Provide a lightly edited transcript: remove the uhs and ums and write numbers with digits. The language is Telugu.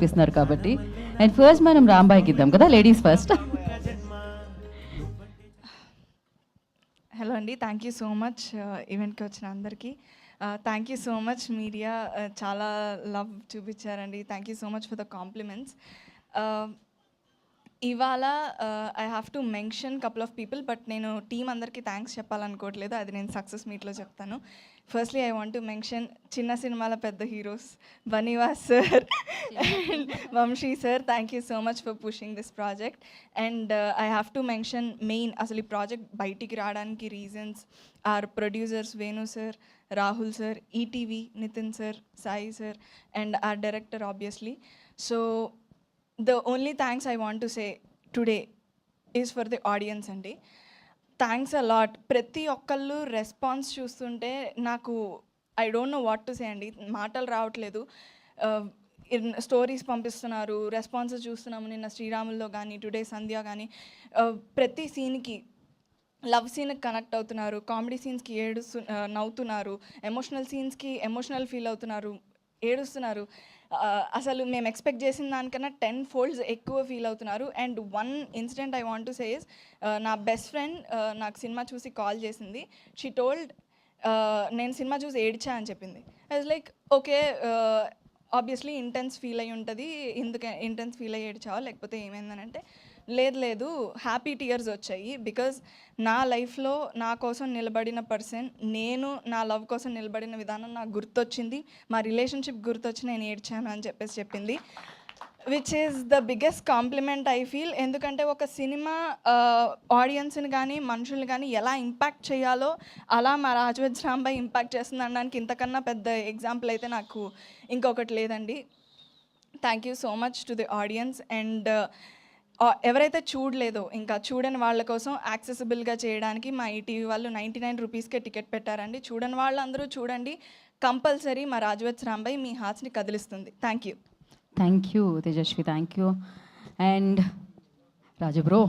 చూపిస్తున్నారు కాబట్టి. అండ్ ఫస్ట్ మనం రాంబాయికి ఇద్దాం కదా, లేడీస్ ఫస్ట్. హలో అండి, థ్యాంక్ యూ సో మచ్ ఈవెంట్కి వచ్చిన అందరికీ. Thank you so much media, చాలా లవ్ చూపించారండి. Thank you so much for the compliments. ఇవాళ I have to mention couple of people, but నేను టీం అందరికీ థ్యాంక్స్ చెప్పాలనుకోవట్లేదు, అది నేను సక్సెస్ మీట్లో చెప్తాను. Firstly I want to mention చిన్న సినిమాల పెద్ద heroes Bunny Vas sir and Vamsi sir, thank you so much for pushing this project. And I have to mention main అసలు ఈ ప్రాజెక్ట్ బయటికి రావడానికి reasons are producers Venu sir, Rahul sir, ETV Nitin sir, Sai sir, and our director obviously. So the only thanks I want to say today is for the audience అండి. Thanks a lot. ప్రతి ఒక్కళ్ళు రెస్పాన్స్ చూస్తుంటే నాకు I don't know what to say అండి, మాటలు రావట్లేదు. స్టోరీస్ పంపిస్తున్నారు, రెస్పాన్సెస్ చూస్తున్నాము. నిన్న శ్రీరాముల్లో కానీ, టుడే సంధ్య కానీ, ప్రతి సీన్కి లవ్ సీన్కి కనెక్ట్ అవుతున్నారు, కామెడీ సీన్స్కి నవ్వుతున్నారు, ఎమోషనల్ సీన్స్కి ఎమోషనల్ ఫీల్ అవుతున్నారు, ఏడుస్తున్నారు. అసలు మేము ఎక్స్పెక్ట్ చేసిన దానికన్నా 10 folds ఎక్కువ ఫీల్ అవుతున్నారు. And one incident I want to say is, నా బెస్ట్ ఫ్రెండ్ నాకు సినిమా చూసి కాల్ చేసింది. షీ టోల్డ్ నేను సినిమా చూసి ఏడ్చా అని చెప్పింది. I was like okay, obviously intense feel అయ్యి ఉంటుంది, ఎందుకు ఇంటెన్స్ ఫీల్ అయ్యి ఏడ్చావా లేకపోతే ఏమైందని అంటే, లేదు హ్యాపీ టీయర్స్ వచ్చాయి. బికాజ్ నా లైఫ్లో నా కోసం నిలబడిన పర్సన్, నేను నా లవ్ కోసం నిలబడిన విధానం నాకు గుర్తొచ్చింది, మా రిలేషన్షిప్ గుర్తొచ్చి నేను ఏడ్చాను అని చెప్పింది. Which is the biggest compliment I feel. ఎందుకంటే ఒక సినిమా ఆడియన్స్ని కానీ మనుషుల్ని కానీ ఎలా ఇంపాక్ట్ చేయాలో అలా మా రాజవజ్ రాంబాయ్ ఇంపాక్ట్ చేస్తుంది అనడానికి ఇంతకన్నా పెద్ద ఎగ్జాంపుల్ అయితే నాకు ఇంకొకటి లేదండి. Thank you so much to the audience. And ఎవరైతే చూడలేదో, ఇంకా చూడని వాళ్ళ కోసం యాక్సెసిబుల్గా చేయడానికి మా ఈటీవీ వాళ్ళు 99 రూపీస్కే టికెట్ పెట్టారండి. చూడని వాళ్ళందరూ చూడండి, కంపల్సరీ మా రాజవజ్ రాంబాయ్ మీ హార్ట్స్ని కదిలిస్తుంది. Thank you. Thank you Tejaswi, thank you. And Raju bro